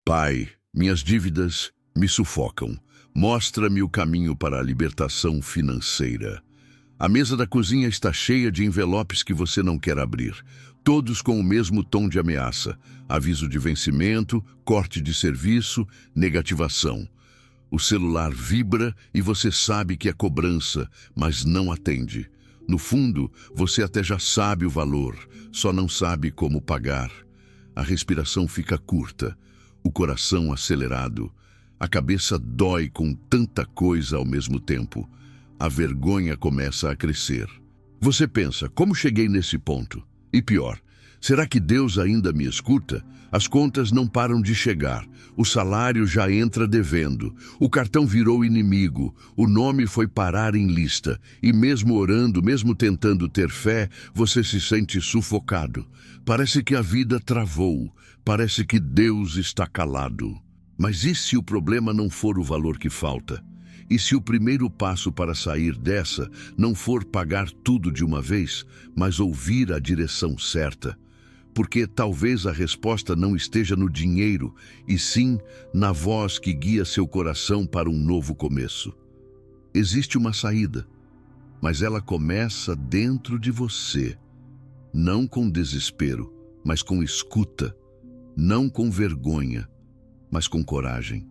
Pai, minhas dívidas me sufocam. Mostra-me o caminho para a libertação financeira. A mesa da cozinha está cheia de envelopes que você não quer abrir, todos com o mesmo tom de ameaça: aviso de vencimento, corte de serviço, negativação. O celular vibra e você sabe que é cobrança, mas não atende. No fundo, você até já sabe o valor, só não sabe como pagar. A respiração fica curta, o coração acelerado. A cabeça dói com tanta coisa ao mesmo tempo. A vergonha começa a crescer. Você pensa: como cheguei nesse ponto? E pior, será que Deus ainda me escuta? As contas não param de chegar. O salário já entra devendo. O cartão virou inimigo. O nome foi parar em lista. E mesmo orando, mesmo tentando ter fé, você se sente sufocado. Parece que a vida travou. Parece que Deus está calado. Mas e se o problema não for o valor que falta? E se o primeiro passo para sair dessa não for pagar tudo de uma vez, mas ouvir a direção certa? Porque talvez a resposta não esteja no dinheiro, e sim na voz que guia seu coração para um novo começo. Existe uma saída, mas ela começa dentro de você. Não com desespero, mas com escuta. Não com vergonha, mas com coragem.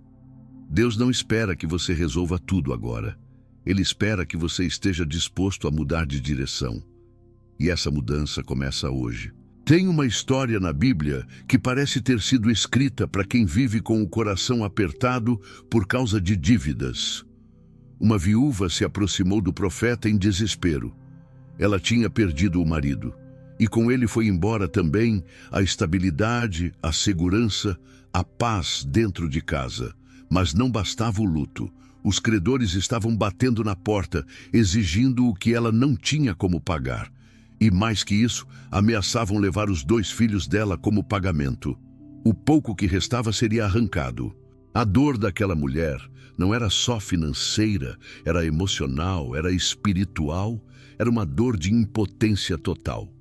Deus não espera que você resolva tudo agora. Ele espera que você esteja disposto a mudar de direção. E essa mudança começa hoje. Tem uma história na Bíblia que parece ter sido escrita para quem vive com o coração apertado por causa de dívidas. Uma viúva se aproximou do profeta em desespero. Ela tinha perdido o marido. E com ele foi embora também a estabilidade, a segurança, a paz dentro de casa. Mas não bastava o luto. Os credores estavam batendo na porta, exigindo o que ela não tinha como pagar. E mais que isso, ameaçavam levar os 2 filhos dela como pagamento. O pouco que restava seria arrancado. A dor daquela mulher não era só financeira, era emocional, era espiritual, era uma dor de impotência total.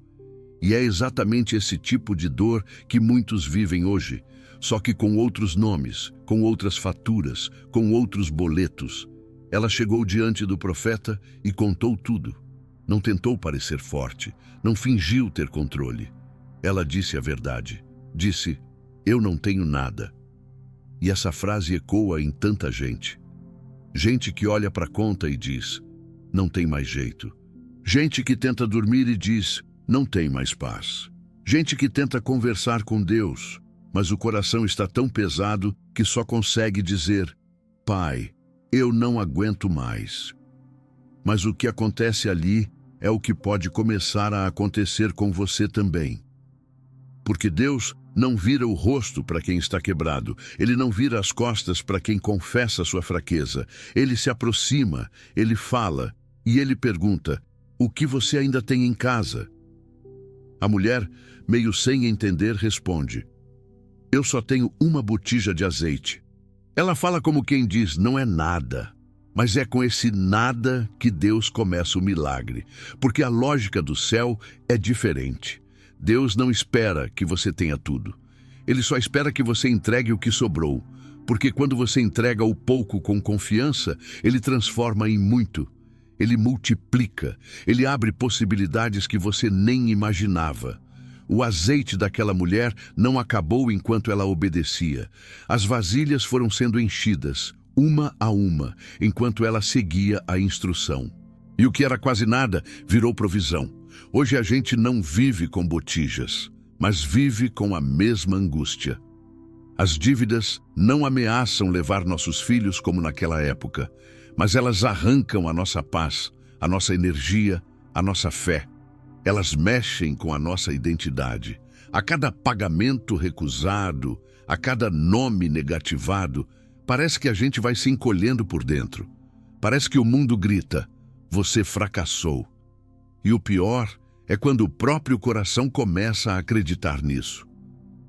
E é exatamente esse tipo de dor que muitos vivem hoje, só que com outros nomes, com outras faturas, com outros boletos. Ela chegou diante do profeta e contou tudo. Não tentou parecer forte, não fingiu ter controle. Ela disse a verdade. Disse: eu não tenho nada. E essa frase ecoa em tanta gente. Gente que olha para a conta e diz: não tem mais jeito. Gente que tenta dormir e diz: não tem mais paz. Gente que tenta conversar com Deus, mas o coração está tão pesado que só consegue dizer: Pai, eu não aguento mais. Mas o que acontece ali é o que pode começar a acontecer com você também. Porque Deus não vira o rosto para quem está quebrado. Ele não vira as costas para quem confessa sua fraqueza. Ele se aproxima, ele fala e ele pergunta: o que você ainda tem em casa? A mulher, meio sem entender, responde: eu só tenho uma botija de azeite. Ela fala como quem diz: não é nada. Mas é com esse nada que Deus começa o milagre. Porque a lógica do céu é diferente. Deus não espera que você tenha tudo. Ele só espera que você entregue o que sobrou. Porque quando você entrega o pouco com confiança, Ele transforma em muito. Ele multiplica. Ele abre possibilidades que você nem imaginava. O azeite daquela mulher não acabou enquanto ela obedecia. As vasilhas foram sendo enchidas, uma a uma, enquanto ela seguia a instrução. E o que era quase nada virou provisão. Hoje a gente não vive com botijas, mas vive com a mesma angústia. As dívidas não ameaçam levar nossos filhos como naquela época, mas elas arrancam a nossa paz, a nossa energia, a nossa fé. Elas mexem com a nossa identidade. A cada pagamento recusado, a cada nome negativado, parece que a gente vai se encolhendo por dentro. Parece que o mundo grita: você fracassou. E o pior é quando o próprio coração começa a acreditar nisso.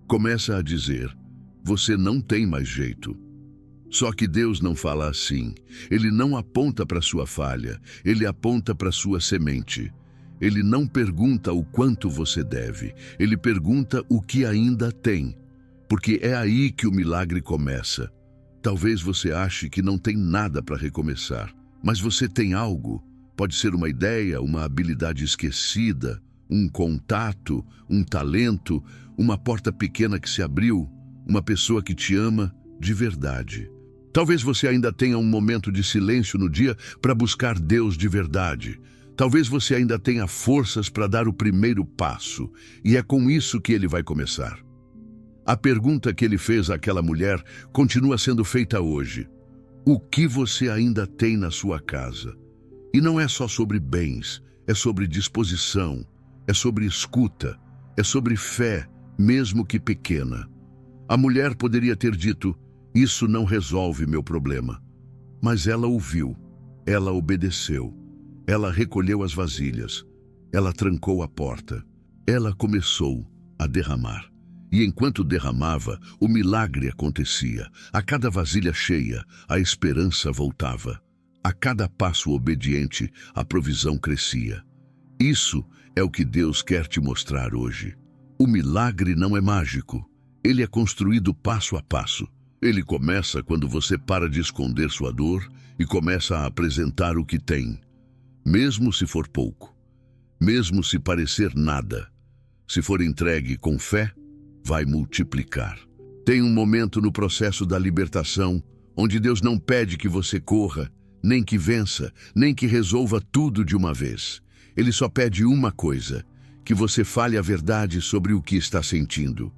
Começa a dizer: você não tem mais jeito. Só que Deus não fala assim. Ele não aponta para sua falha, Ele aponta para sua semente. Ele não pergunta o quanto você deve, Ele pergunta o que ainda tem. porque é aí que o milagre começa. Talvez você ache que não tem nada para recomeçar, mas você tem algo. Pode ser uma ideia, uma habilidade esquecida, um contato, um talento, uma porta pequena que se abriu, uma pessoa que te ama de verdade. Talvez você ainda tenha um momento de silêncio no dia para buscar Deus de verdade. Talvez você ainda tenha forças para dar o primeiro passo, e é com isso que ele vai começar. A pergunta que ele fez àquela mulher continua sendo feita hoje. O que você ainda tem na sua casa? E não é só sobre bens, é sobre disposição, é sobre escuta, é sobre fé, mesmo que pequena. A mulher poderia ter dito, isso não resolve meu problema. Mas ela ouviu, ela obedeceu, ela recolheu as vasilhas, ela trancou a porta, ela começou a derramar. E enquanto derramava, o milagre acontecia. A cada vasilha cheia, a esperança voltava. A cada passo obediente, a provisão crescia. Isso é o que Deus quer te mostrar hoje. O milagre não é mágico. Ele é construído passo a passo. Ele começa quando você para de esconder sua dor e começa a apresentar o que tem. Mesmo se for pouco. Mesmo se parecer nada. Se for entregue com fé, vai multiplicar. Tem um momento no processo da libertação onde Deus não pede que você corra, nem que vença, nem que resolva tudo de uma vez. Ele só pede uma coisa, que você fale a verdade sobre o que está sentindo.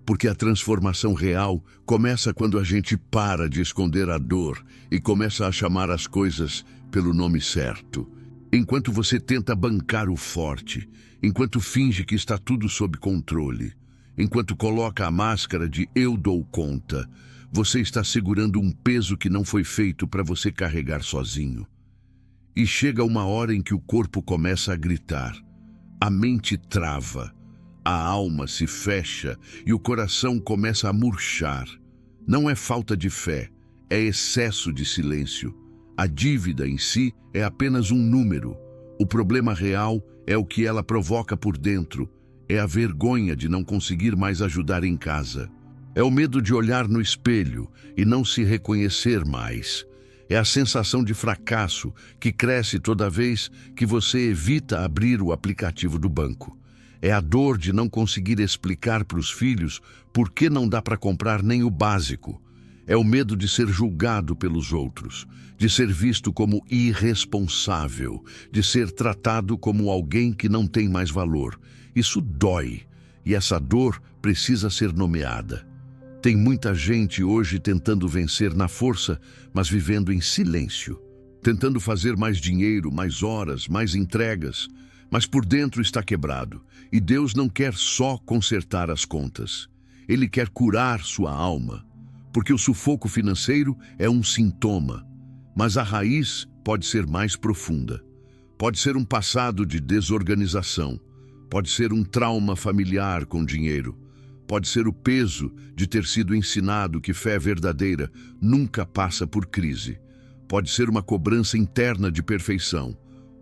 Porque a transformação real começa quando a gente para de esconder a dor e começa a chamar as coisas pelo nome certo. Enquanto você tenta bancar o forte, enquanto finge que está tudo sob controle, enquanto coloca a máscara de eu dou conta, você está segurando um peso que não foi feito para você carregar sozinho. E chega uma hora em que o corpo começa a gritar, a mente trava, a alma se fecha e o coração começa a murchar. Não é falta de fé, é excesso de silêncio. A dívida em si é apenas um número. O problema real é o que ela provoca por dentro. É a vergonha de não conseguir mais ajudar em casa. É o medo de olhar no espelho e não se reconhecer mais. É a sensação de fracasso que cresce toda vez que você evita abrir o aplicativo do banco. É a dor de não conseguir explicar para os filhos por que não dá para comprar nem o básico. É o medo de ser julgado pelos outros, de ser visto como irresponsável, de ser tratado como alguém que não tem mais valor. Isso dói, e essa dor precisa ser nomeada. Tem muita gente hoje tentando vencer na força, mas vivendo em silêncio. Tentando fazer mais dinheiro, mais horas, mais entregas, mas por dentro está quebrado. E Deus não quer só consertar as contas. Ele quer curar sua alma. Porque o sufoco financeiro é um sintoma, mas a raiz pode ser mais profunda. Pode ser um passado de desorganização. Pode ser um trauma familiar com dinheiro. Pode ser o peso de ter sido ensinado que fé verdadeira nunca passa por crise. Pode ser uma cobrança interna de perfeição,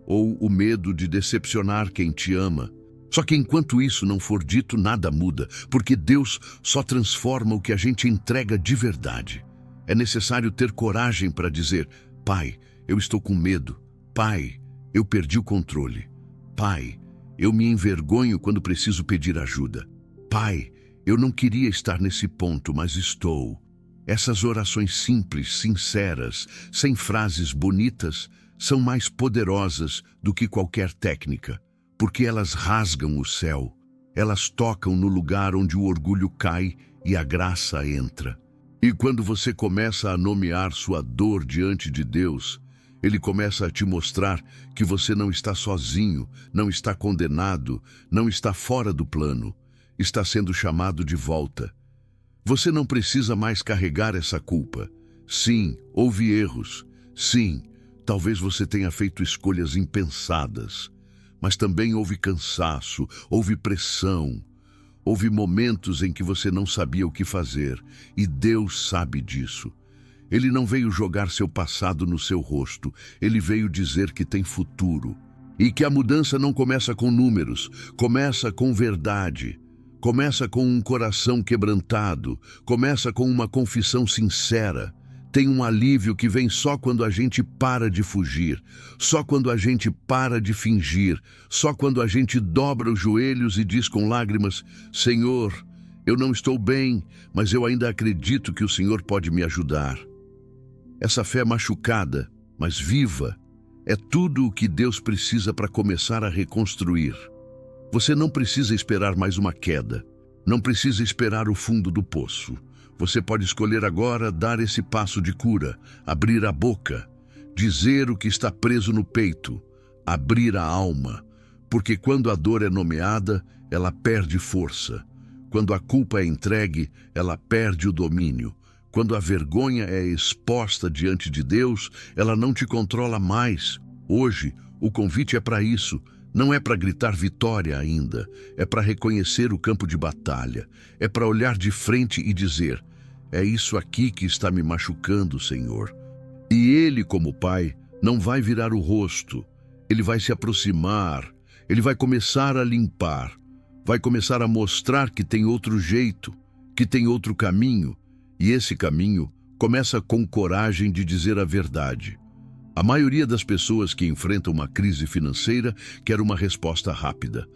ou o medo de decepcionar quem te ama. Só que enquanto isso não for dito, nada muda, porque Deus só transforma o que a gente entrega de verdade. É necessário ter coragem para dizer, Pai, eu estou com medo. Pai, eu perdi o controle. Pai, eu me envergonho quando preciso pedir ajuda. Pai, eu não queria estar nesse ponto, mas estou. Essas orações simples, sinceras, sem frases bonitas, são mais poderosas do que qualquer técnica, porque elas rasgam o céu. Elas tocam no lugar onde o orgulho cai e a graça entra. E quando você começa a nomear sua dor diante de Deus, Ele começa a te mostrar que você não está sozinho, não está condenado, não está fora do plano, está sendo chamado de volta. Você não precisa mais carregar essa culpa. Sim, houve erros. Sim, talvez você tenha feito escolhas impensadas. Mas também houve cansaço, houve pressão. Houve momentos em que você não sabia o que fazer, e Deus sabe disso. Ele não veio jogar seu passado no seu rosto, ele veio dizer que tem futuro. E que a mudança não começa com números, começa com verdade. Começa com um coração quebrantado, começa com uma confissão sincera. Tem um alívio que vem só quando a gente para de fugir, só quando a gente para de fingir, só quando a gente dobra os joelhos e diz com lágrimas: Senhor, eu não estou bem, mas eu ainda acredito que o Senhor pode me ajudar. Essa fé machucada, mas viva, é tudo o que Deus precisa para começar a reconstruir. Você não precisa esperar mais uma queda, não precisa esperar o fundo do poço. Você pode escolher agora dar esse passo de cura, abrir a boca, dizer o que está preso no peito, abrir a alma, porque quando a dor é nomeada, ela perde força. Quando a culpa é entregue, ela perde o domínio. Quando a vergonha é exposta diante de Deus, ela não te controla mais. Hoje, o convite é para isso. Não é para gritar vitória ainda, é para reconhecer o campo de batalha, é para olhar de frente e dizer: é isso aqui que está me machucando, Senhor. E Ele, como Pai, não vai virar o rosto, Ele vai se aproximar, Ele vai começar a limpar, vai começar a mostrar que tem outro jeito, que tem outro caminho, e esse caminho começa com coragem de dizer a verdade. A maioria das pessoas que enfrentam uma crise financeira quer uma resposta rápida,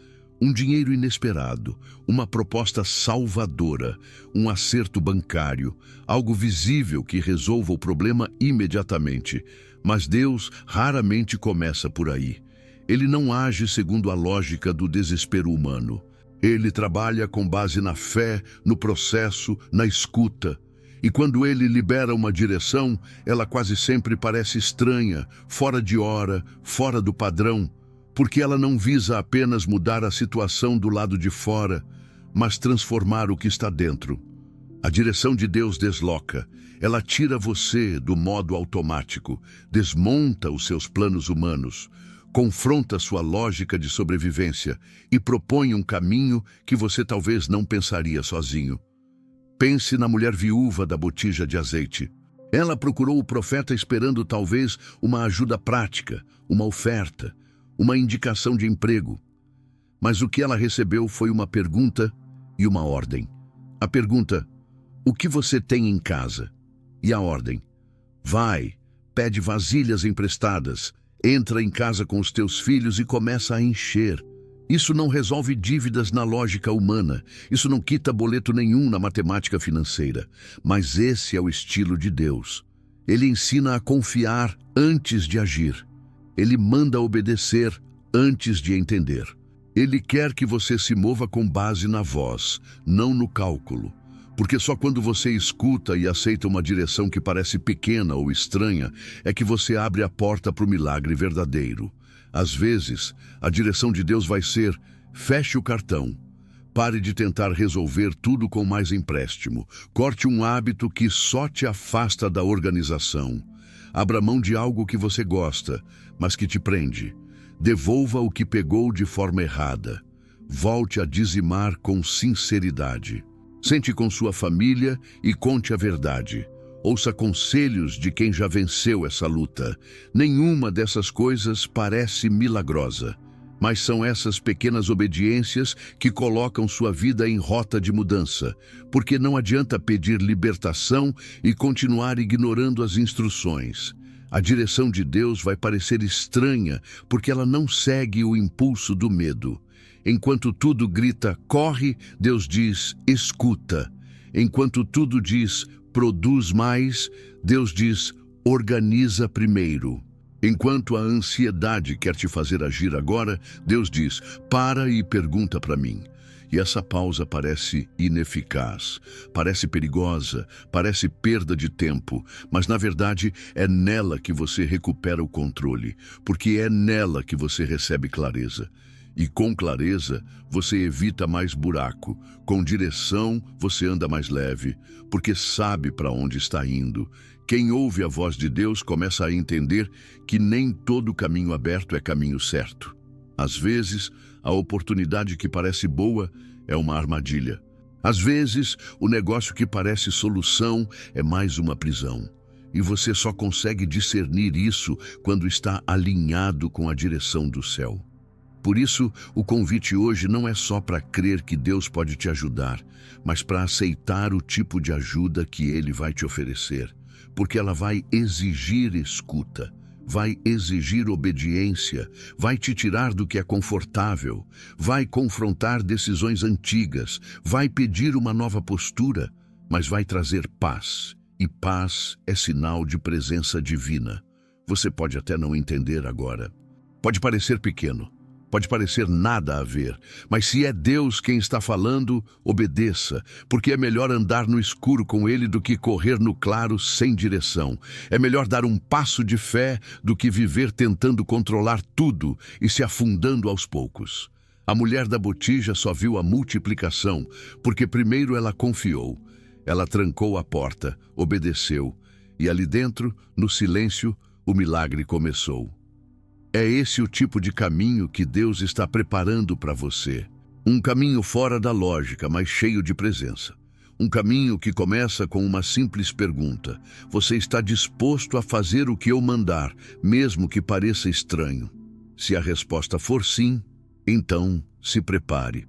um dinheiro inesperado, uma proposta salvadora, um acerto bancário, algo visível que resolva o problema imediatamente. Mas Deus raramente começa por aí. Ele não age segundo a lógica do desespero humano. Ele trabalha com base na fé, no processo, na escuta. E quando Ele libera uma direção, ela quase sempre parece estranha, fora de hora, fora do padrão, porque ela não visa apenas mudar a situação do lado de fora, mas transformar o que está dentro. A direção de Deus desloca, ela tira você do modo automático, desmonta os seus planos humanos, confronta sua lógica de sobrevivência e propõe um caminho que você talvez não pensaria sozinho. Pense na mulher viúva da botija de azeite. Ela procurou o profeta esperando talvez uma ajuda prática, uma oferta, uma indicação de emprego. Mas o que ela recebeu foi uma pergunta e uma ordem. A pergunta: o que você tem em casa? E a ordem: vai, pede vasilhas emprestadas, entra em casa com os teus filhos e começa a encher. Isso não resolve dívidas na lógica humana, isso não quita boleto nenhum na matemática financeira, mas esse é o estilo de Deus. Ele ensina a confiar antes de agir. Ele manda obedecer antes de entender. Ele quer que você se mova com base na voz, não no cálculo. Porque só quando você escuta e aceita uma direção que parece pequena ou estranha, é que você abre a porta para o milagre verdadeiro. Às vezes, a direção de Deus vai ser: feche o cartão, pare de tentar resolver tudo com mais empréstimo, corte um hábito que só te afasta da organização, abra mão de algo que você gosta, mas que te prende, devolva o que pegou de forma errada, volte a dizimar com sinceridade, sente com sua família e conte a verdade. Ouça conselhos de quem já venceu essa luta. Nenhuma dessas coisas parece milagrosa, mas são essas pequenas obediências que colocam sua vida em rota de mudança, porque não adianta pedir libertação e continuar ignorando as instruções. A direção de Deus vai parecer estranha, porque ela não segue o impulso do medo. Enquanto tudo grita: corre, Deus diz: escuta. Enquanto tudo diz: produz mais, Deus diz: organiza primeiro. Enquanto a ansiedade quer te fazer agir agora, Deus diz: para e pergunta para mim. E essa pausa parece ineficaz, parece perigosa, parece perda de tempo, mas na verdade é nela que você recupera o controle, porque é nela que você recebe clareza. E com clareza, você evita mais buraco. Com direção, você anda mais leve, porque sabe para onde está indo. Quem ouve a voz de Deus começa a entender que nem todo caminho aberto é caminho certo. Às vezes, a oportunidade que parece boa é uma armadilha. Às vezes, o negócio que parece solução é mais uma prisão. E você só consegue discernir isso quando está alinhado com a direção do céu. Por isso, o convite hoje não é só para crer que Deus pode te ajudar, mas para aceitar o tipo de ajuda que Ele vai te oferecer, porque ela vai exigir escuta, vai exigir obediência, vai te tirar do que é confortável, vai confrontar decisões antigas, vai pedir uma nova postura, mas vai trazer paz, e paz é sinal de presença divina. Você pode até não entender agora. Pode parecer pequeno. Pode parecer nada a ver, mas se é Deus quem está falando, obedeça, porque é melhor andar no escuro com Ele do que correr no claro sem direção. É melhor dar um passo de fé do que viver tentando controlar tudo e se afundando aos poucos. A mulher da botija só viu a multiplicação, porque primeiro ela confiou. Ela trancou a porta, obedeceu, e ali dentro, no silêncio, o milagre começou. É esse o tipo de caminho que Deus está preparando para você. Um caminho fora da lógica, mas cheio de presença. Um caminho que começa com uma simples pergunta. Você está disposto a fazer o que eu mandar, mesmo que pareça estranho? Se a resposta for sim, então se prepare.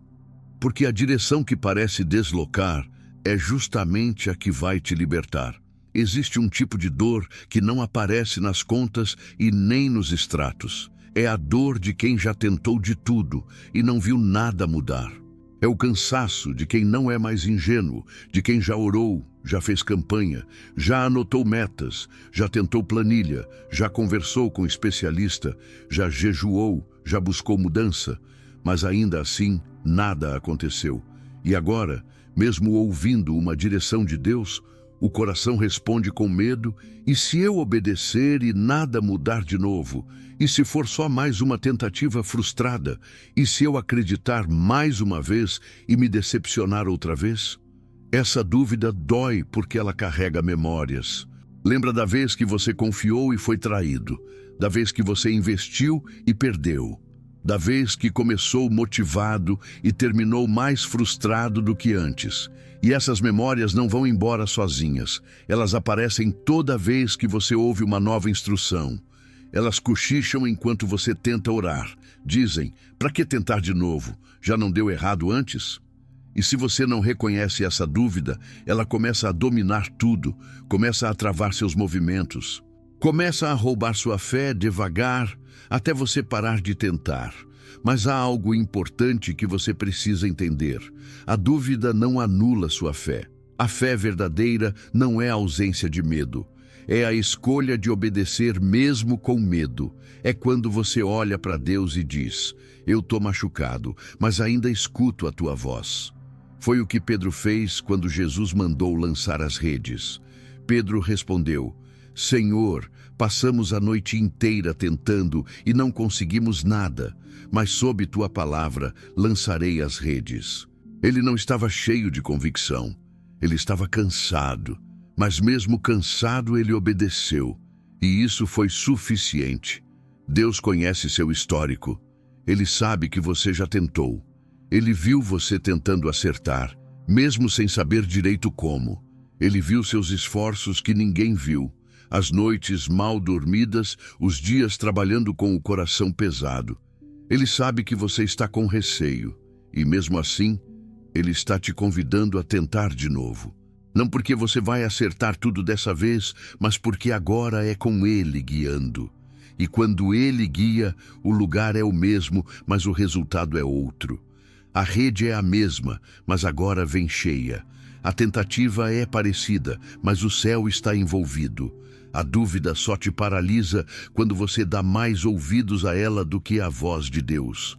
Porque a direção que parece deslocar é justamente a que vai te libertar. Existe um tipo de dor que não aparece nas contas e nem nos extratos. É a dor de quem já tentou de tudo e não viu nada mudar. É o cansaço de quem não é mais ingênuo, de quem já orou, já fez campanha, já anotou metas, já tentou planilha, já conversou com especialista, já jejuou, já buscou mudança, mas ainda assim nada aconteceu. E agora, mesmo ouvindo uma direção de Deus, o coração responde com medo, e se eu obedecer e nada mudar de novo? E se for só mais uma tentativa frustrada? E se eu acreditar mais uma vez e me decepcionar outra vez? Essa dúvida dói porque ela carrega memórias. Lembra da vez que você confiou e foi traído? Da vez que você investiu e perdeu? Da vez que começou motivado e terminou mais frustrado do que antes? E essas memórias não vão embora sozinhas. Elas aparecem toda vez que você ouve uma nova instrução. Elas cochicham enquanto você tenta orar. Dizem, para que tentar de novo? Já não deu errado antes? E se você não reconhece essa dúvida, ela começa a dominar tudo, começa a travar seus movimentos. Começa a roubar sua fé devagar, até você parar de tentar. Mas há algo importante que você precisa entender. A dúvida não anula sua fé. A fé verdadeira não é a ausência de medo. É a escolha de obedecer mesmo com medo. É quando você olha para Deus e diz, eu estou machucado, mas ainda escuto a tua voz. Foi o que Pedro fez quando Jesus mandou lançar as redes. Pedro respondeu, Senhor, passamos a noite inteira tentando e não conseguimos nada, mas sob tua palavra lançarei as redes. Ele não estava cheio de convicção, ele estava cansado, mas mesmo cansado ele obedeceu, e isso foi suficiente. Deus conhece seu histórico, ele sabe que você já tentou, ele viu você tentando acertar, mesmo sem saber direito como. Ele viu seus esforços que ninguém viu. As noites mal dormidas, os dias trabalhando com o coração pesado. Ele sabe que você está com receio, e mesmo assim, Ele está te convidando a tentar de novo. Não porque você vai acertar tudo dessa vez, mas porque agora é com Ele guiando. E quando Ele guia, o lugar é o mesmo, mas o resultado é outro. A rede é a mesma, mas agora vem cheia. A tentativa é parecida, mas o céu está envolvido. A dúvida só te paralisa quando você dá mais ouvidos a ela do que à voz de Deus.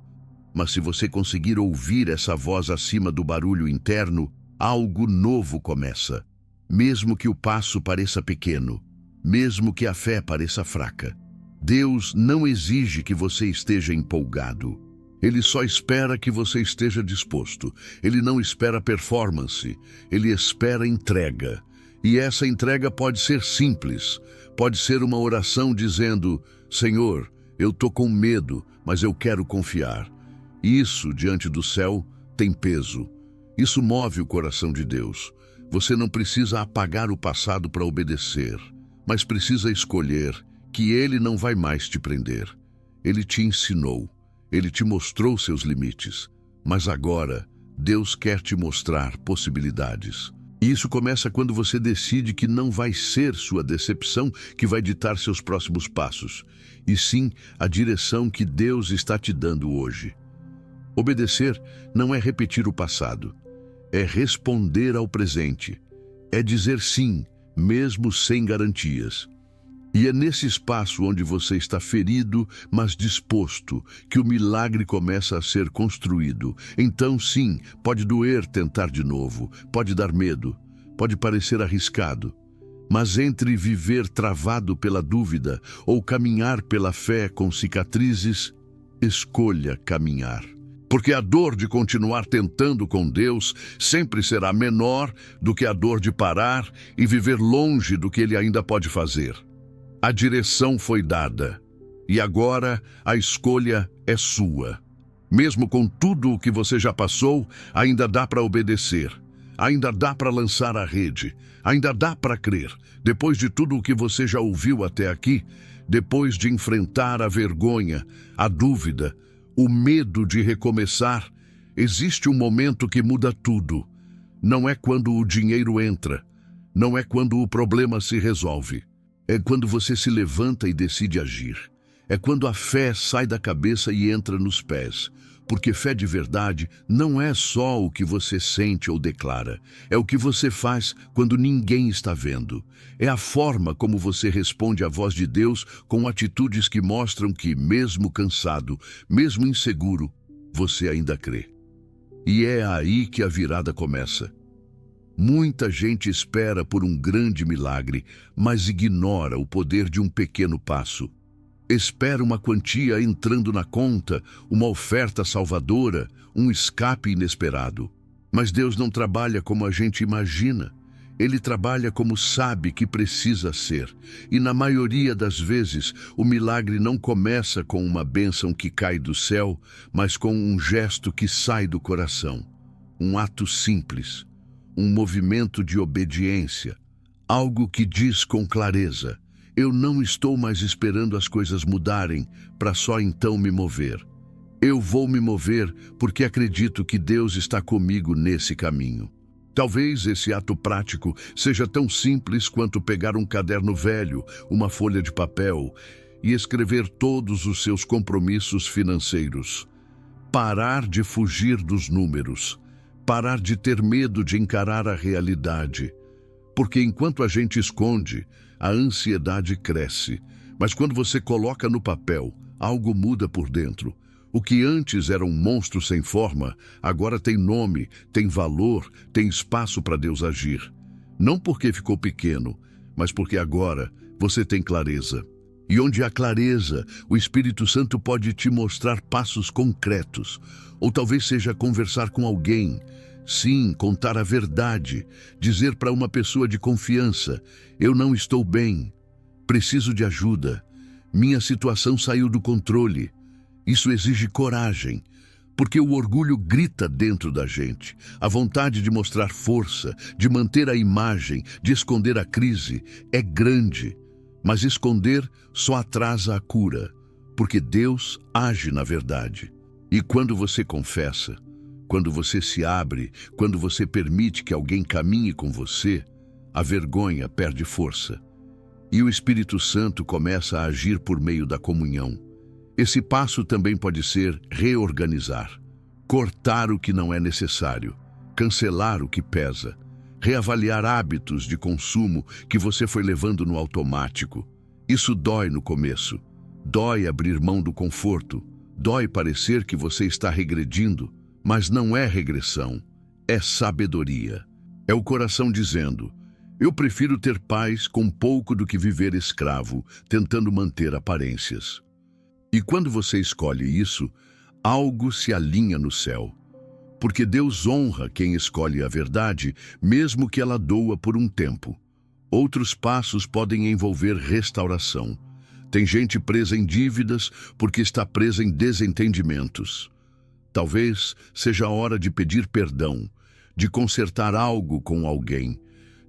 Mas se você conseguir ouvir essa voz acima do barulho interno, algo novo começa. Mesmo que o passo pareça pequeno, mesmo que a fé pareça fraca. Deus não exige que você esteja empolgado. Ele só espera que você esteja disposto. Ele não espera performance, ele espera entrega. E essa entrega pode ser simples, pode ser uma oração dizendo, Senhor, eu estou com medo, mas eu quero confiar. Isso, diante do céu, tem peso. Isso move o coração de Deus. Você não precisa apagar o passado para obedecer, mas precisa escolher que Ele não vai mais te prender. Ele te ensinou. Ele te mostrou seus limites, mas agora Deus quer te mostrar possibilidades. E isso começa quando você decide que não vai ser sua decepção que vai ditar seus próximos passos, e sim a direção que Deus está te dando hoje. Obedecer não é repetir o passado, é responder ao presente, é dizer sim, mesmo sem garantias. E é nesse espaço onde você está ferido, mas disposto, que o milagre começa a ser construído. Então, sim, pode doer tentar de novo, pode dar medo, pode parecer arriscado. Mas entre viver travado pela dúvida ou caminhar pela fé com cicatrizes, escolha caminhar. Porque a dor de continuar tentando com Deus sempre será menor do que a dor de parar e viver longe do que Ele ainda pode fazer. A direção foi dada, e agora a escolha é sua. Mesmo com tudo o que você já passou, ainda dá para obedecer, ainda dá para lançar a rede, ainda dá para crer. Depois de tudo o que você já ouviu até aqui, depois de enfrentar a vergonha, a dúvida, o medo de recomeçar, existe um momento que muda tudo. Não é quando o dinheiro entra, não é quando o problema se resolve. É quando você se levanta e decide agir. É quando a fé sai da cabeça e entra nos pés. Porque fé de verdade não é só o que você sente ou declara. É o que você faz quando ninguém está vendo. É a forma como você responde à voz de Deus com atitudes que mostram que, mesmo cansado, mesmo inseguro, você ainda crê. E é aí que a virada começa. Muita gente espera por um grande milagre, mas ignora o poder de um pequeno passo. Espera uma quantia entrando na conta, uma oferta salvadora, um escape inesperado. Mas Deus não trabalha como a gente imagina. Ele trabalha como sabe que precisa ser. E na maioria das vezes, o milagre não começa com uma bênção que cai do céu, mas com um gesto que sai do coração. Um ato simples. Um movimento de obediência, algo que diz com clareza: eu não estou mais esperando as coisas mudarem para só então me mover. Eu vou me mover porque acredito que Deus está comigo nesse caminho. Talvez esse ato prático seja tão simples quanto pegar um caderno velho, uma folha de papel e escrever todos os seus compromissos financeiros. Parar de fugir dos números. Parar de ter medo de encarar a realidade. Porque enquanto a gente esconde, a ansiedade cresce. Mas quando você coloca no papel, algo muda por dentro. O que antes era um monstro sem forma, agora tem nome, tem valor, tem espaço para Deus agir. Não porque ficou pequeno, mas porque agora você tem clareza. E onde há clareza, o Espírito Santo pode te mostrar passos concretos. Ou talvez seja conversar com alguém. Sim, contar a verdade. Dizer para uma pessoa de confiança: eu não estou bem. Preciso de ajuda. Minha situação saiu do controle. Isso exige coragem. Porque o orgulho grita dentro da gente. A vontade de mostrar força, de manter a imagem, de esconder a crise, é grande. Mas esconder só atrasa a cura, porque Deus age na verdade. E quando você confessa, quando você se abre, quando você permite que alguém caminhe com você, a vergonha perde força. E o Espírito Santo começa a agir por meio da comunhão. Esse passo também pode ser reorganizar, cortar o que não é necessário, cancelar o que pesa, reavaliar hábitos de consumo que você foi levando no automático. Isso dói no começo. Dói abrir mão do conforto. Dói parecer que você está regredindo, mas não é regressão, é sabedoria. É o coração dizendo: eu prefiro ter paz com pouco do que viver escravo, tentando manter aparências. E quando você escolhe isso, algo se alinha no céu. Porque Deus honra quem escolhe a verdade, mesmo que ela doa por um tempo. Outros passos podem envolver restauração. Tem gente presa em dívidas porque está presa em desentendimentos. Talvez seja a hora de pedir perdão, de consertar algo com alguém,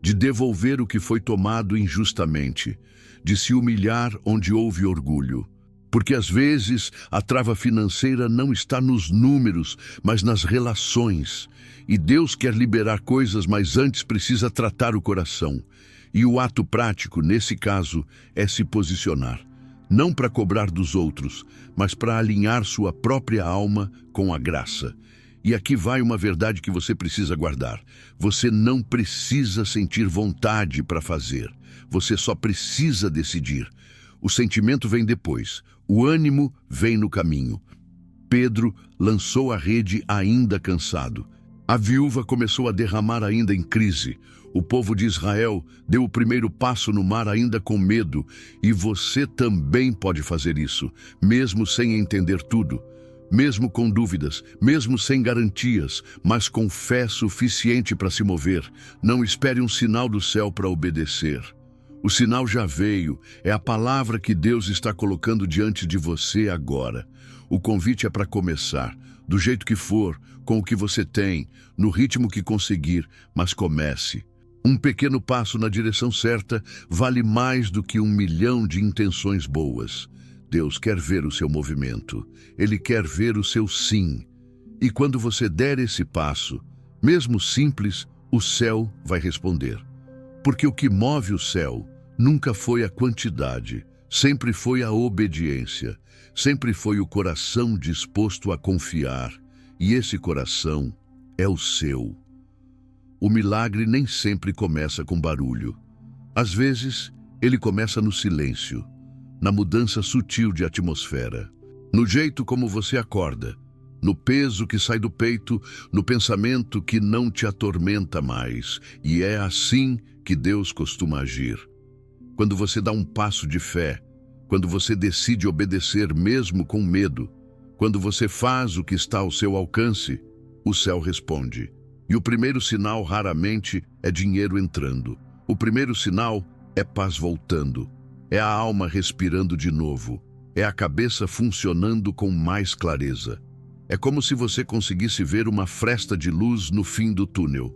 de devolver o que foi tomado injustamente, de se humilhar onde houve orgulho. Porque às vezes a trava financeira não está nos números, mas nas relações. E Deus quer liberar coisas, mas antes precisa tratar o coração. E o ato prático, nesse caso, é se posicionar. Não para cobrar dos outros, mas para alinhar sua própria alma com a graça. E aqui vai uma verdade que você precisa guardar. Você não precisa sentir vontade para fazer. Você só precisa decidir. O sentimento vem depois. O ânimo vem no caminho. Pedro lançou a rede ainda cansado. A viúva começou a derramar ainda em crise. O povo de Israel deu o primeiro passo no mar ainda com medo. E você também pode fazer isso, mesmo sem entender tudo. Mesmo com dúvidas, mesmo sem garantias, mas com fé suficiente para se mover. Não espere um sinal do céu para obedecer. O sinal já veio, é a palavra que Deus está colocando diante de você agora. O convite é para começar, do jeito que for, com o que você tem, no ritmo que conseguir, mas comece. Um pequeno passo na direção certa vale mais do que 1 milhão de intenções boas. Deus quer ver o seu movimento. Ele quer ver o seu sim. E quando você der esse passo, mesmo simples, o céu vai responder. Porque o que move o céu nunca foi a quantidade, sempre foi a obediência, sempre foi o coração disposto a confiar. E esse coração é o seu. O milagre nem sempre começa com barulho. Às vezes, ele começa no silêncio, na mudança sutil de atmosfera, no jeito como você acorda, no peso que sai do peito, no pensamento que não te atormenta mais. E é assim que Deus costuma agir. Quando você dá um passo de fé, quando você decide obedecer mesmo com medo, quando você faz o que está ao seu alcance, o céu responde. E o primeiro sinal raramente é dinheiro entrando. O primeiro sinal é paz voltando. É a alma respirando de novo. É a cabeça funcionando com mais clareza. É como se você conseguisse ver uma fresta de luz no fim do túnel.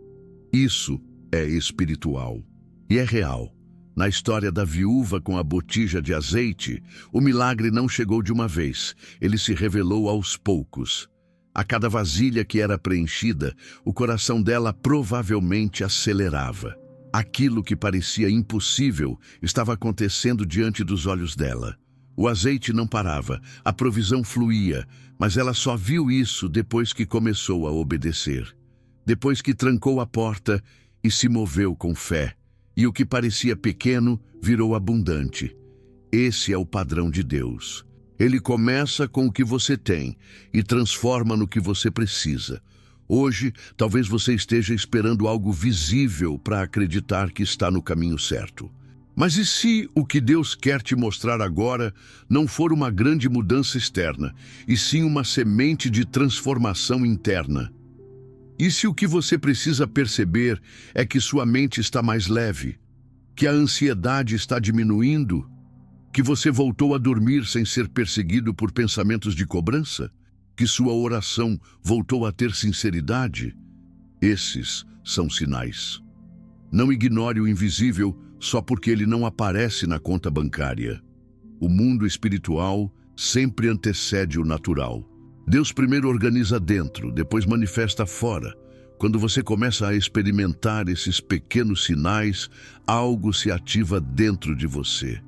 Isso é espiritual. E é real. Na história da viúva com a botija de azeite, o milagre não chegou de uma vez. Ele se revelou aos poucos. A cada vasilha que era preenchida, o coração dela provavelmente acelerava. Aquilo que parecia impossível estava acontecendo diante dos olhos dela. O azeite não parava, a provisão fluía, mas ela só viu isso depois que começou a obedecer. Depois que trancou a porta e se moveu com fé. E o que parecia pequeno virou abundante. Esse é o padrão de Deus. Ele começa com o que você tem e transforma no que você precisa. Hoje, talvez você esteja esperando algo visível para acreditar que está no caminho certo. Mas e se o que Deus quer te mostrar agora não for uma grande mudança externa, e sim uma semente de transformação interna? E se o que você precisa perceber é que sua mente está mais leve, que a ansiedade está diminuindo, que você voltou a dormir sem ser perseguido por pensamentos de cobrança? Que sua oração voltou a ter sinceridade? Esses são sinais. Não ignore o invisível só porque ele não aparece na conta bancária. O mundo espiritual sempre antecede o natural. Deus primeiro organiza dentro, depois manifesta fora. Quando você começa a experimentar esses pequenos sinais, algo se ativa dentro de você.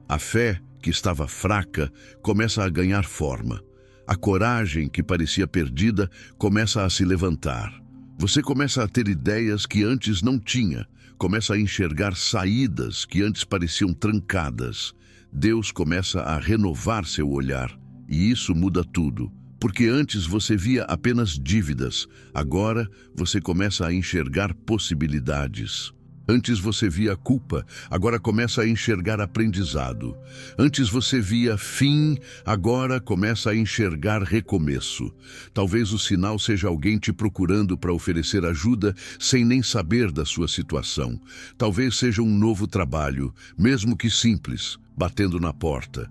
A fé, que estava fraca, começa a ganhar forma. A coragem, que parecia perdida, começa a se levantar. Você começa a ter ideias que antes não tinha, começa a enxergar saídas que antes pareciam trancadas. Deus começa a renovar seu olhar, e isso muda tudo. Porque antes você via apenas dívidas, agora você começa a enxergar possibilidades. Antes você via culpa, agora começa a enxergar aprendizado. Antes você via fim, agora começa a enxergar recomeço. Talvez o sinal seja alguém te procurando para oferecer ajuda sem nem saber da sua situação. Talvez seja um novo trabalho, mesmo que simples, batendo na porta.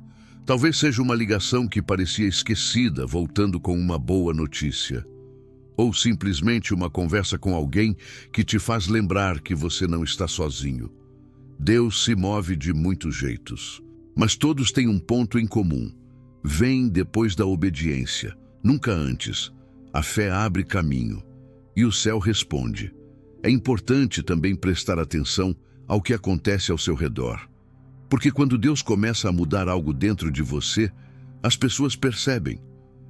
Talvez seja uma ligação que parecia esquecida, voltando com uma boa notícia. Ou simplesmente uma conversa com alguém que te faz lembrar que você não está sozinho. Deus se move de muitos jeitos, mas todos têm um ponto em comum. vem depois da obediência, nunca antes. A fé abre caminho e o céu responde. É importante também prestar atenção ao que acontece ao seu redor. Porque quando Deus começa a mudar algo dentro de você, as pessoas percebem.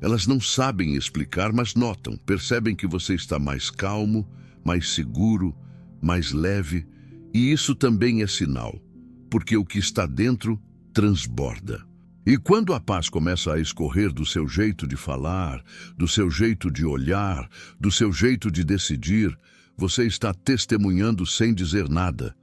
Elas não sabem explicar, mas notam, percebem que você está mais calmo, mais seguro, mais leve. E isso também é sinal, porque o que está dentro transborda. E quando a paz começa a escorrer do seu jeito de falar, do seu jeito de olhar, do seu jeito de decidir, você está testemunhando sem dizer nada.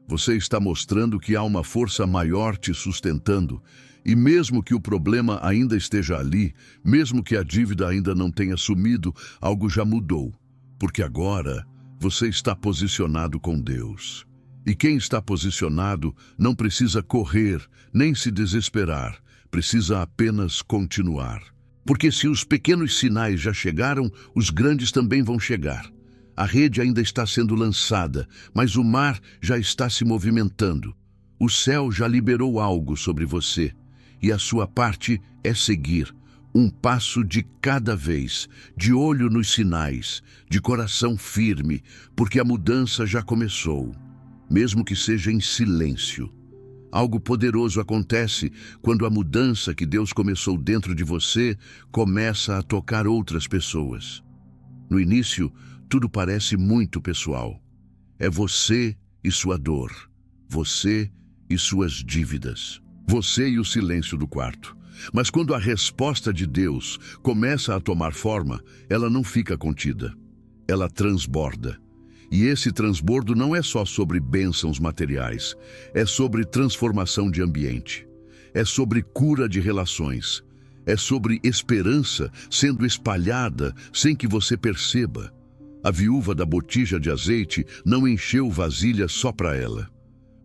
Você está mostrando que há uma força maior te sustentando. E mesmo que o problema ainda esteja ali, mesmo que a dívida ainda não tenha sumido, algo já mudou. Porque agora você está posicionado com Deus. E quem está posicionado não precisa correr, nem se desesperar. Precisa apenas continuar. Porque se os pequenos sinais já chegaram, os grandes também vão chegar. A rede ainda está sendo lançada, mas o mar já está se movimentando. O céu já liberou algo sobre você, e a sua parte é seguir, um passo de cada vez, de olho nos sinais, de coração firme, porque a mudança já começou, mesmo que seja em silêncio. Algo poderoso acontece quando a mudança que Deus começou dentro de você começa a tocar outras pessoas. No início, tudo parece muito pessoal. É você e sua dor, você e suas dívidas, você e o silêncio do quarto. Mas quando a resposta de Deus começa a tomar forma, ela não fica contida, ela transborda. E esse transbordo não é só sobre bênçãos materiais, é sobre transformação de ambiente, é sobre cura de relações, é sobre esperança sendo espalhada sem que você perceba. A viúva da botija de azeite não encheu vasilha só para ela.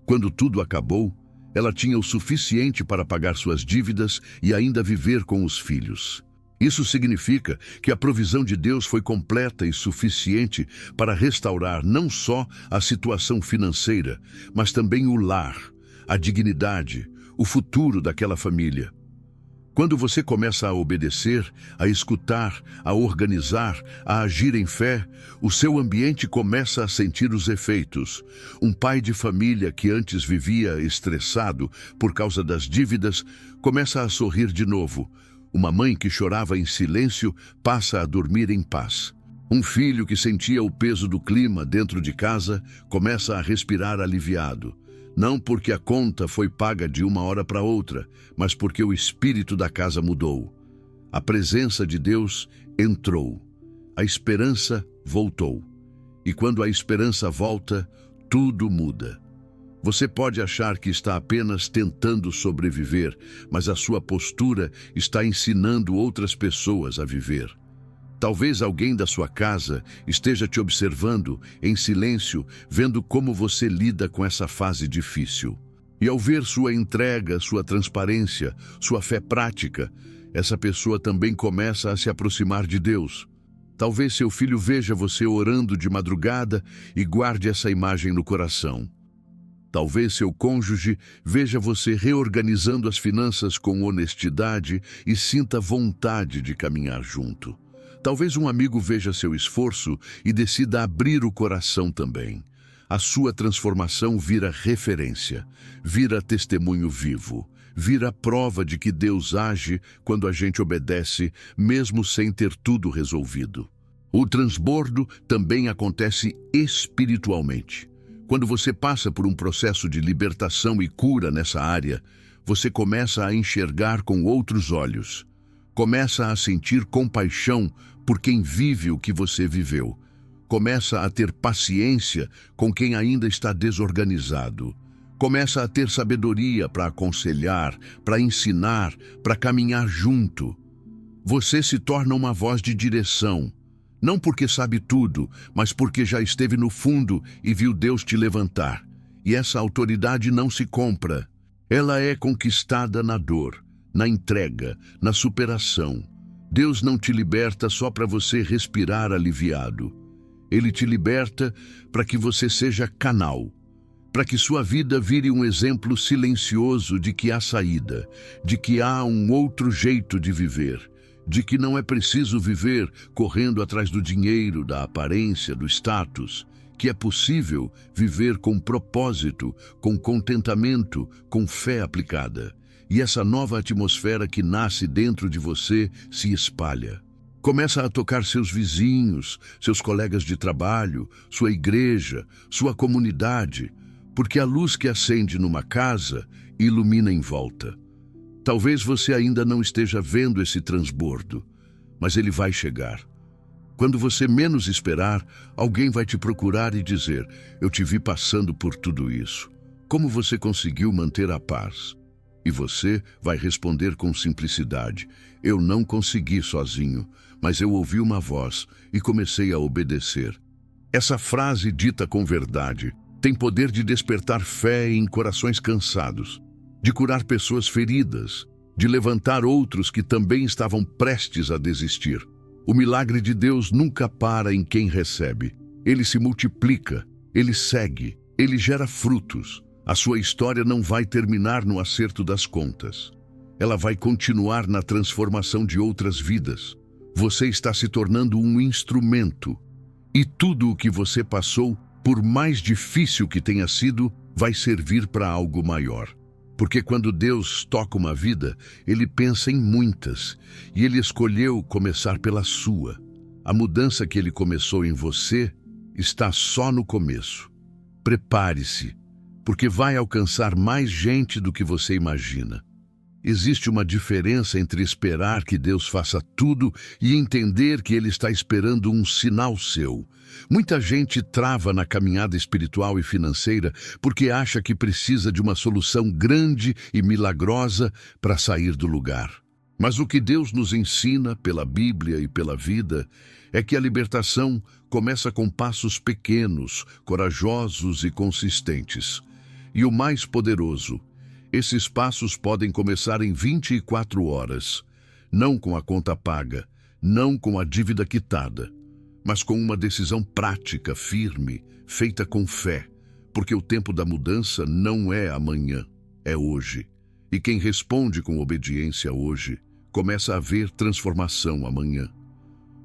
Quando tudo acabou, ela tinha o suficiente para pagar suas dívidas e ainda viver com os filhos. Isso significa que a provisão de Deus foi completa e suficiente para restaurar não só a situação financeira, mas também o lar, a dignidade, o futuro daquela família. Quando você começa a obedecer, a escutar, a organizar, a agir em fé, o seu ambiente começa a sentir os efeitos. Um pai de família que antes vivia estressado por causa das dívidas, começa a sorrir de novo. Uma mãe que chorava em silêncio passa a dormir em paz. Um filho que sentia o peso do clima dentro de casa começa a respirar aliviado. Não porque a conta foi paga de uma hora para outra, mas porque o espírito da casa mudou. A presença de Deus entrou. A esperança voltou. E quando a esperança volta, tudo muda. Você pode achar que está apenas tentando sobreviver, mas a sua postura está ensinando outras pessoas a viver. Talvez alguém da sua casa esteja te observando, em silêncio, vendo como você lida com essa fase difícil. E ao ver sua entrega, sua transparência, sua fé prática, essa pessoa também começa a se aproximar de Deus. Talvez seu filho veja você orando de madrugada e guarde essa imagem no coração. Talvez seu cônjuge veja você reorganizando as finanças com honestidade e sinta vontade de caminhar junto. Talvez um amigo veja seu esforço e decida abrir o coração também. A sua transformação vira referência, vira testemunho vivo, vira prova de que Deus age quando a gente obedece, mesmo sem ter tudo resolvido. O transbordo também acontece espiritualmente. Quando você passa por um processo de libertação e cura nessa área, você começa a enxergar com outros olhos. Começa a sentir compaixão por quem vive o que você viveu. Começa a ter paciência com quem ainda está desorganizado. Começa a ter sabedoria para aconselhar, para ensinar, para caminhar junto. Você se torna uma voz de direção, não porque sabe tudo, mas porque já esteve no fundo e viu Deus te levantar. E essa autoridade não se compra. Ela é conquistada na dor, na entrega, na superação. Deus não te liberta só para você respirar aliviado. Ele te liberta para que você seja canal. para que sua vida vire um exemplo silencioso de que há saída, de que há um outro jeito de viver, de que não é preciso viver correndo atrás do dinheiro, da aparência, do status, que é possível viver com propósito, com contentamento, com fé aplicada. E essa nova atmosfera que nasce dentro de você se espalha. Começa a tocar seus vizinhos, seus colegas de trabalho, sua igreja, sua comunidade, porque a luz que acende numa casa ilumina em volta. Talvez você ainda não esteja vendo esse transbordo, mas ele vai chegar. Quando você menos esperar, alguém vai te procurar e dizer: eu te vi passando por tudo isso. Como você conseguiu manter a paz? E você vai responder com simplicidade: eu não consegui sozinho, mas eu ouvi uma voz e comecei a obedecer. Essa frase dita com verdade tem poder de despertar fé em corações cansados, de curar pessoas feridas, de levantar outros que também estavam prestes a desistir. O milagre de Deus nunca para em quem recebe. Ele se multiplica, ele segue, ele gera frutos. A sua história não vai terminar no acerto das contas. Ela vai continuar na transformação de outras vidas. Você está se tornando um instrumento. E tudo o que você passou, por mais difícil que tenha sido, vai servir para algo maior. Porque quando Deus toca uma vida, Ele pensa em muitas, e Ele escolheu começar pela sua. A mudança que Ele começou em você está só no começo. Prepare-se, porque vai alcançar mais gente do que você imagina. Existe uma diferença entre esperar que Deus faça tudo e entender que Ele está esperando um sinal seu. Muita gente trava na caminhada espiritual e financeira porque acha que precisa de uma solução grande e milagrosa para sair do lugar. Mas o que Deus nos ensina pela Bíblia e pela vida é que a libertação começa com passos pequenos, corajosos e consistentes. E o mais poderoso: esses passos podem começar em 24 horas, não com a conta paga, não com a dívida quitada, mas com uma decisão prática, firme, feita com fé, porque o tempo da mudança não é amanhã, é hoje. E quem responde com obediência hoje, começa a ver transformação amanhã.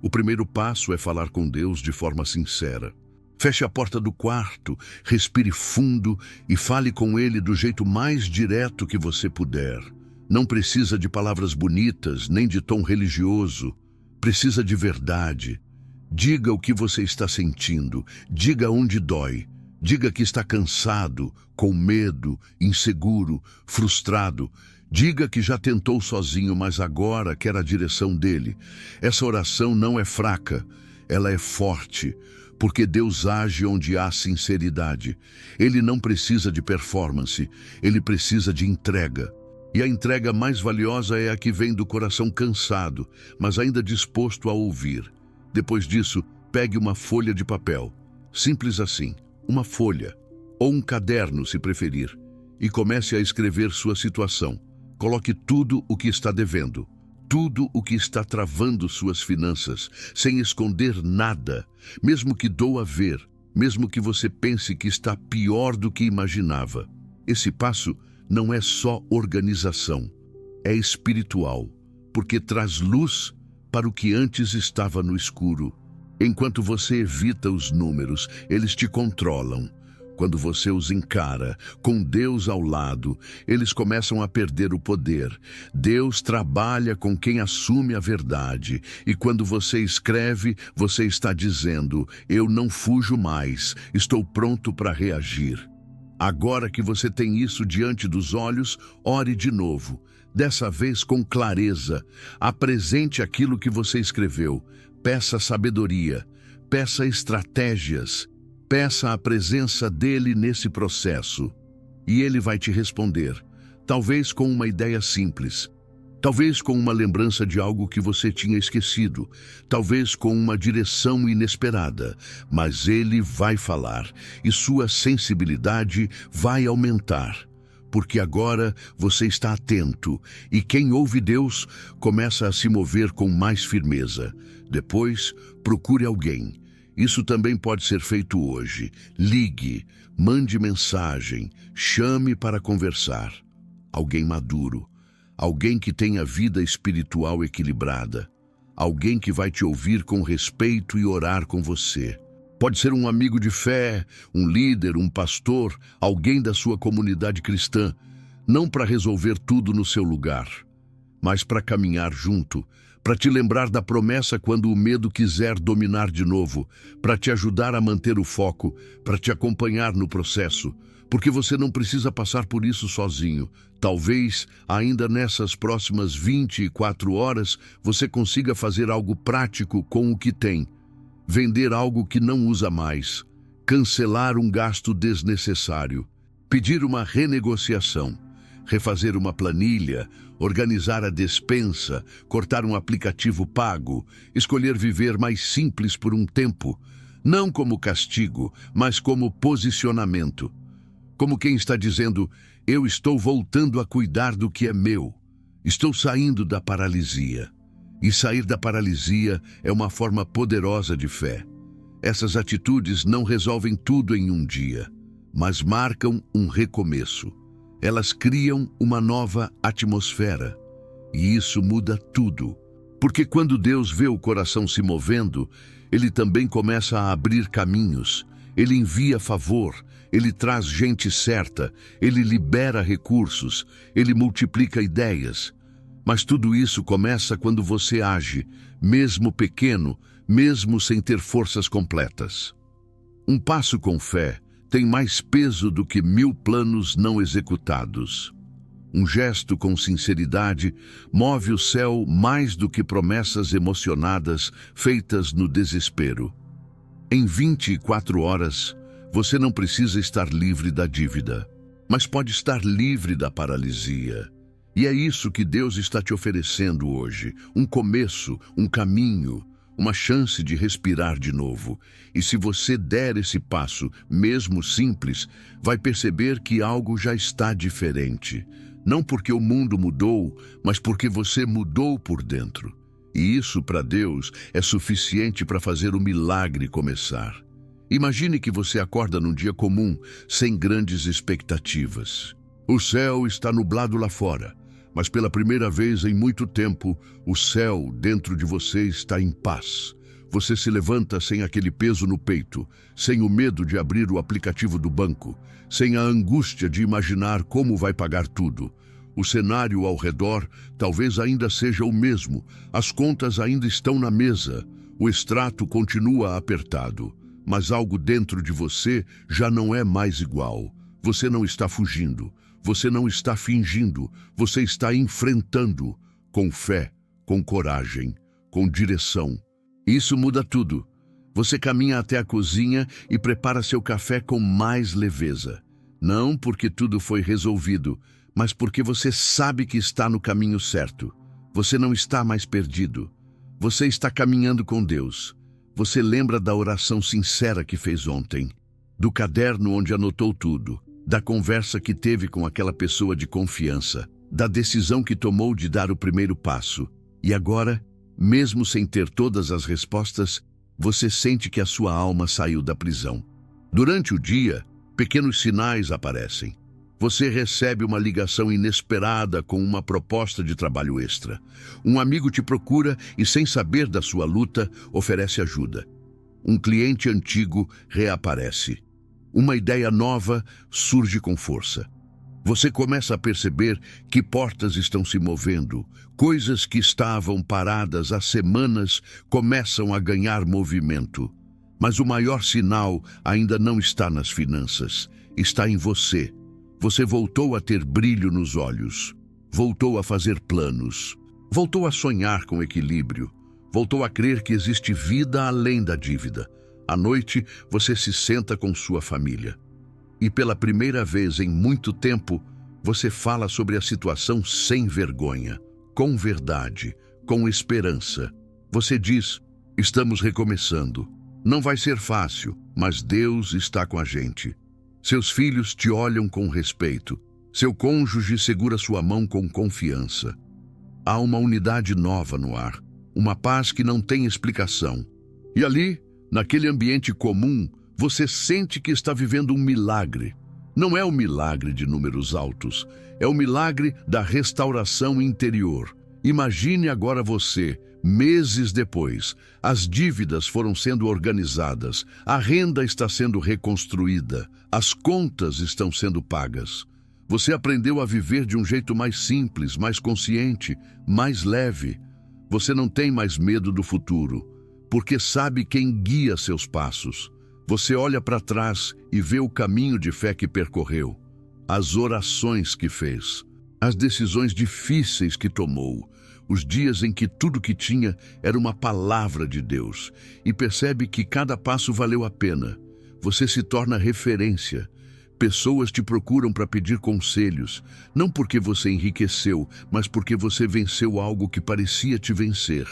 O primeiro passo é falar com Deus de forma sincera. Feche a porta do quarto, respire fundo e fale com Ele do jeito mais direto que você puder. Não precisa de palavras bonitas, nem de tom religioso. Precisa de verdade. Diga o que você está sentindo, diga onde dói. Diga que está cansado, com medo, inseguro, frustrado. Diga que já tentou sozinho, mas agora quer a direção dele. Essa oração não é fraca, ela é forte. Porque Deus age onde há sinceridade. Ele não precisa de performance, ele precisa de entrega. E a entrega mais valiosa é a que vem do coração cansado, mas ainda disposto a ouvir. Depois disso, pegue uma folha de papel. Simples assim, uma folha, ou um caderno se preferir, e comece a escrever sua situação. Coloque tudo o que está devendo. Tudo o que está travando suas finanças, sem esconder nada, mesmo que doa ver, mesmo que você pense que está pior do que imaginava. Esse passo não é só organização, é espiritual, porque traz luz para o que antes estava no escuro. Enquanto você evita os números, eles te controlam. Quando você os encara, com Deus ao lado, eles começam a perder o poder. Deus trabalha com quem assume a verdade. E quando você escreve, você está dizendo: eu não fujo mais, estou pronto para reagir. Agora que você tem isso diante dos olhos, ore de novo. Dessa vez com clareza. Apresente aquilo que você escreveu. Peça sabedoria. Peça estratégias. Peça a presença dele nesse processo. E ele vai te responder. Talvez com uma ideia simples. Talvez com uma lembrança de algo que você tinha esquecido. Talvez com uma direção inesperada. Mas ele vai falar. E sua sensibilidade vai aumentar. Porque agora você está atento. E quem ouve Deus começa a se mover com mais firmeza. Depois, procure alguém. Isso também pode ser feito hoje. Ligue, mande mensagem, chame para conversar. Alguém maduro, alguém que tenha vida espiritual equilibrada, alguém que vai te ouvir com respeito e orar com você. Pode ser um amigo de fé, um líder, um pastor, alguém da sua comunidade cristã, não para resolver tudo no seu lugar, mas para caminhar junto, para te lembrar da promessa quando o medo quiser dominar de novo, para te ajudar a manter o foco, para te acompanhar no processo, porque você não precisa passar por isso sozinho. Talvez, ainda nessas próximas 24 horas, você consiga fazer algo prático com o que tem. Vender algo que não usa mais, cancelar um gasto desnecessário, pedir uma renegociação, refazer uma planilha, organizar a despensa, cortar um aplicativo pago, escolher viver mais simples por um tempo, não como castigo, mas como posicionamento. Como quem está dizendo, eu estou voltando a cuidar do que é meu. Estou saindo da paralisia. E sair da paralisia é uma forma poderosa de fé. Essas atitudes não resolvem tudo em um dia, mas marcam um recomeço. Elas criam uma nova atmosfera. E isso muda tudo. Porque quando Deus vê o coração se movendo, Ele também começa a abrir caminhos. Ele envia favor, Ele traz gente certa, Ele libera recursos, Ele multiplica ideias. Mas tudo isso começa quando você age, mesmo pequeno, mesmo sem ter forças completas. Um passo com fé tem mais peso do que 1000 planos não executados. Um gesto com sinceridade move o céu mais do que promessas emocionadas feitas no desespero. Em 24 horas, você não precisa estar livre da dívida, mas pode estar livre da paralisia. E é isso que Deus está te oferecendo hoje, um começo, um caminho, uma chance de respirar de novo. E se você der esse passo, mesmo simples, vai perceber que algo já está diferente. Não porque o mundo mudou, mas porque você mudou por dentro. E isso, para Deus, é suficiente para fazer o milagre começar. Imagine que você acorda num dia comum, sem grandes expectativas. O céu está nublado lá fora, mas pela primeira vez em muito tempo, o céu dentro de você está em paz. Você se levanta sem aquele peso no peito, sem o medo de abrir o aplicativo do banco, sem a angústia de imaginar como vai pagar tudo. O cenário ao redor talvez ainda seja o mesmo, as contas ainda estão na mesa, o extrato continua apertado, mas algo dentro de você já não é mais igual. Você não está fugindo, você não está fingindo, você está enfrentando, com fé, com coragem, com direção. Isso muda tudo. Você caminha até a cozinha e prepara seu café com mais leveza. Não porque tudo foi resolvido, mas porque você sabe que está no caminho certo. Você não está mais perdido. Você está caminhando com Deus. Você lembra da oração sincera que fez ontem, do caderno onde anotou tudo, da conversa que teve com aquela pessoa de confiança, da decisão que tomou de dar o primeiro passo. E agora, mesmo sem ter todas as respostas, você sente que a sua alma saiu da prisão. Durante o dia, pequenos sinais aparecem. Você recebe uma ligação inesperada com uma proposta de trabalho extra. Um amigo te procura e, sem saber da sua luta, oferece ajuda. Um cliente antigo reaparece. Uma ideia nova surge com força. Você começa a perceber que portas estão se movendo. Coisas que estavam paradas há semanas começam a ganhar movimento. Mas o maior sinal ainda não está nas finanças. Está em você. Você voltou a ter brilho nos olhos, voltou a fazer planos, voltou a sonhar com equilíbrio, voltou a crer que existe vida além da dívida. À noite, você se senta com sua família. E pela primeira vez em muito tempo, você fala sobre a situação sem vergonha, com verdade, com esperança. Você diz, estamos recomeçando. Não vai ser fácil, mas Deus está com a gente. Seus filhos te olham com respeito. Seu cônjuge segura sua mão com confiança. Há uma unidade nova no ar, uma paz que não tem explicação. E ali, Naquele ambiente comum, você sente que está vivendo um milagre. Não é o milagre de números altos, é o milagre da restauração interior. Imagine agora você, meses depois, as dívidas foram sendo organizadas, a renda está sendo reconstruída, as contas estão sendo pagas. Você aprendeu a viver de um jeito mais simples, mais consciente, mais leve. Você não tem mais medo do futuro, porque sabe quem guia seus passos. Você olha para trás e vê o caminho de fé que percorreu, as orações que fez, as decisões difíceis que tomou, os dias em que tudo que tinha era uma palavra de Deus, e percebe que cada passo valeu a pena. Você se torna referência. Pessoas te procuram para pedir conselhos, não porque você enriqueceu, mas porque você venceu algo que parecia te vencer.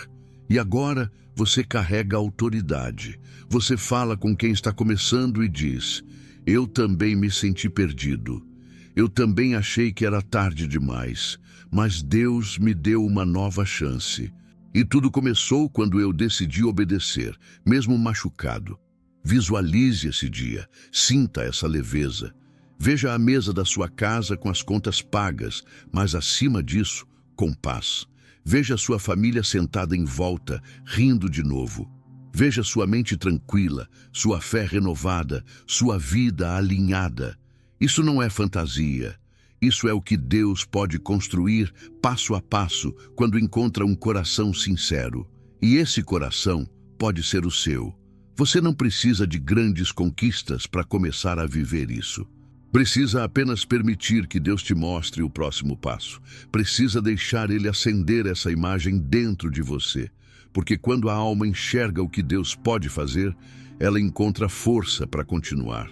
E agora você carrega autoridade. Você fala com quem está começando e diz: eu também me senti perdido. Eu também achei que era tarde demais, mas Deus me deu uma nova chance. E tudo começou quando eu decidi obedecer, mesmo machucado. Visualize esse dia, sinta essa leveza. Veja a mesa da sua casa com as contas pagas, mas acima disso, com paz. Veja sua família sentada em volta, rindo de novo. Veja sua mente tranquila, sua fé renovada, sua vida alinhada. Isso não é fantasia. Isso é o que Deus pode construir passo a passo quando encontra um coração sincero. E esse coração pode ser o seu. Você não precisa de grandes conquistas para começar a viver isso. Precisa apenas permitir que Deus te mostre o próximo passo. Precisa deixar Ele acender essa imagem dentro de você. Porque quando a alma enxerga o que Deus pode fazer, ela encontra força para continuar.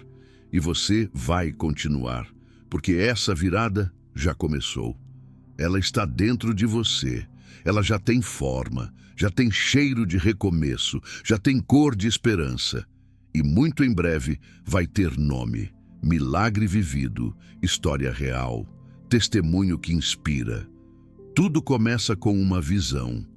E você vai continuar, porque essa virada já começou. Ela está dentro de você. Ela já tem forma, já tem cheiro de recomeço, já tem cor de esperança. E muito em breve vai ter nome. Milagre vivido, história real, testemunho que inspira. Tudo começa com uma visão.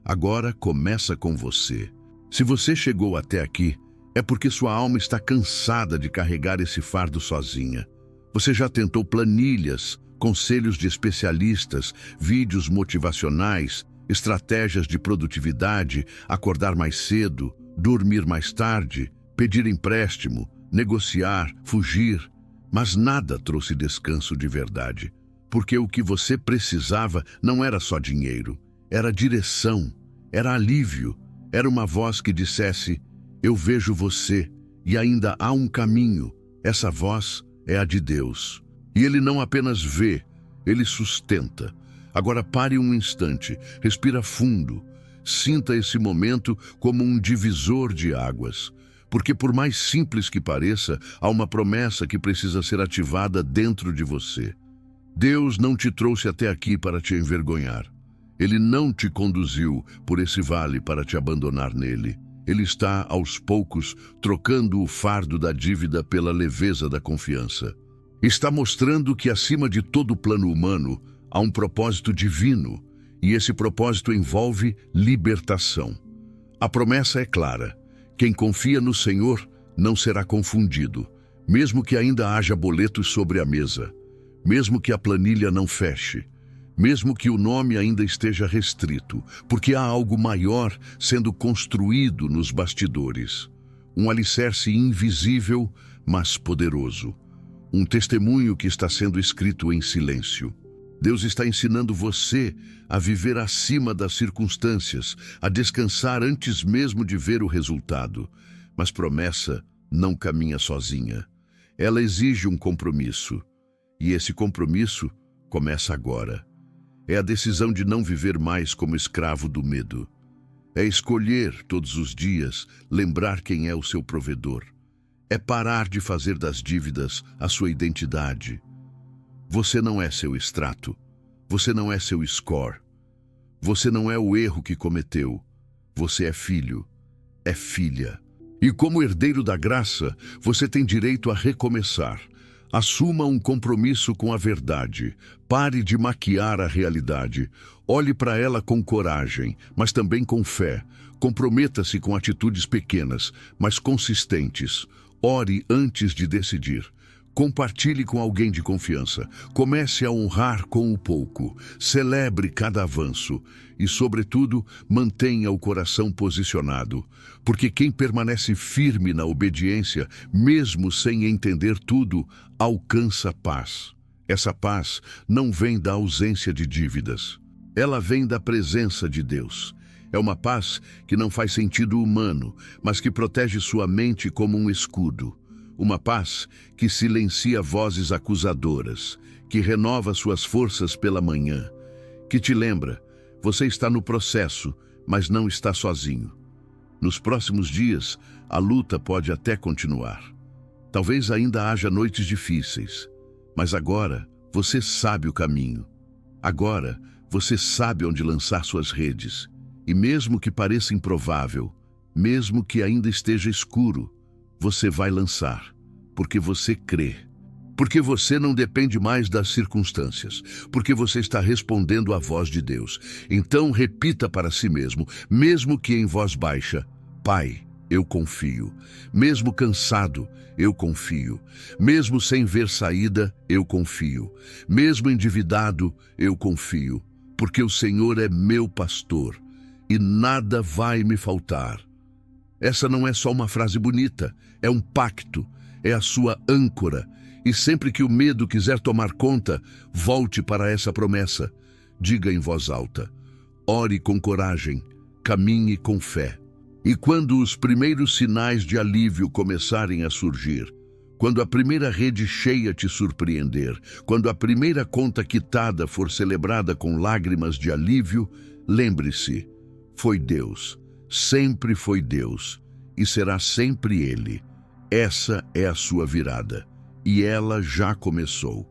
Agora começa com você. Se você chegou até aqui, é porque sua alma está cansada de carregar esse fardo sozinha. Você já tentou planilhas, conselhos de especialistas, vídeos motivacionais, estratégias de produtividade, acordar mais cedo, dormir mais tarde, pedir empréstimo, negociar, fugir, mas nada trouxe descanso de verdade, porque o que você precisava não era só dinheiro, era direção, era alívio, era uma voz que dissesse: eu vejo você e ainda há um caminho. Essa voz é a de Deus. E Ele não apenas vê, Ele sustenta. Agora pare um instante, respira fundo, sinta esse momento como um divisor de águas. Porque por mais simples que pareça, há uma promessa que precisa ser ativada dentro de você. Deus não te trouxe até aqui para te envergonhar. Ele não te conduziu por esse vale para te abandonar nele. Ele está, aos poucos, trocando o fardo da dívida pela leveza da confiança. Está mostrando que, acima de todo plano humano, há um propósito divino, e esse propósito envolve libertação. A promessa é clara. Quem confia no Senhor não será confundido, mesmo que ainda haja boletos sobre a mesa, mesmo que a planilha não feche, mesmo que o nome ainda esteja restrito, porque há algo maior sendo construído nos bastidores. Um alicerce invisível, mas poderoso. Um testemunho que está sendo escrito em silêncio. Deus está ensinando você a viver acima das circunstâncias, a descansar antes mesmo de ver o resultado. Mas promessa não caminha sozinha. Ela exige um compromisso. E esse compromisso começa agora. É a decisão de não viver mais como escravo do medo. É escolher todos os dias lembrar quem é o seu provedor. É parar de fazer das dívidas a sua identidade. Você não é seu extrato. Você não é seu score. Você não é o erro que cometeu. Você é filho. É filha. E como herdeiro da graça, você tem direito a recomeçar. Assuma um compromisso com a verdade. Pare de maquiar a realidade. Olhe para ela com coragem, mas também com fé. Comprometa-se com atitudes pequenas, mas consistentes. Ore antes de decidir. Compartilhe com alguém de confiança. Comece a honrar com o pouco. Celebre cada avanço. E, sobretudo, mantenha o coração posicionado. Porque quem permanece firme na obediência, mesmo sem entender tudo, alcança paz. Essa paz não vem da ausência de dívidas. Ela vem da presença de Deus. É uma paz que não faz sentido humano, mas que protege sua mente como um escudo. Uma paz que silencia vozes acusadoras, que renova suas forças pela manhã, que te lembra, você está no processo, mas não está sozinho. Nos próximos dias, a luta pode até continuar. Talvez ainda haja noites difíceis, mas agora você sabe o caminho. Agora você sabe onde lançar suas redes. E mesmo que pareça improvável, mesmo que ainda esteja escuro, você vai lançar, porque você crê. Porque você não depende mais das circunstâncias, porque você está respondendo à voz de Deus. Então repita para si mesmo que em voz baixa: Pai, eu confio. Mesmo cansado, eu confio. Mesmo sem ver saída, eu confio. Mesmo endividado, eu confio. Porque o Senhor é meu pastor e nada vai me faltar. Essa não é só uma frase bonita, é um pacto, é a sua âncora. E sempre que o medo quiser tomar conta, volte para essa promessa. Diga em voz alta: ore com coragem, caminhe com fé. E quando os primeiros sinais de alívio começarem a surgir, quando a primeira rede cheia te surpreender, quando a primeira conta quitada for celebrada com lágrimas de alívio, lembre-se, foi Deus, sempre foi Deus, e será sempre Ele. Essa é a sua virada, e ela já começou.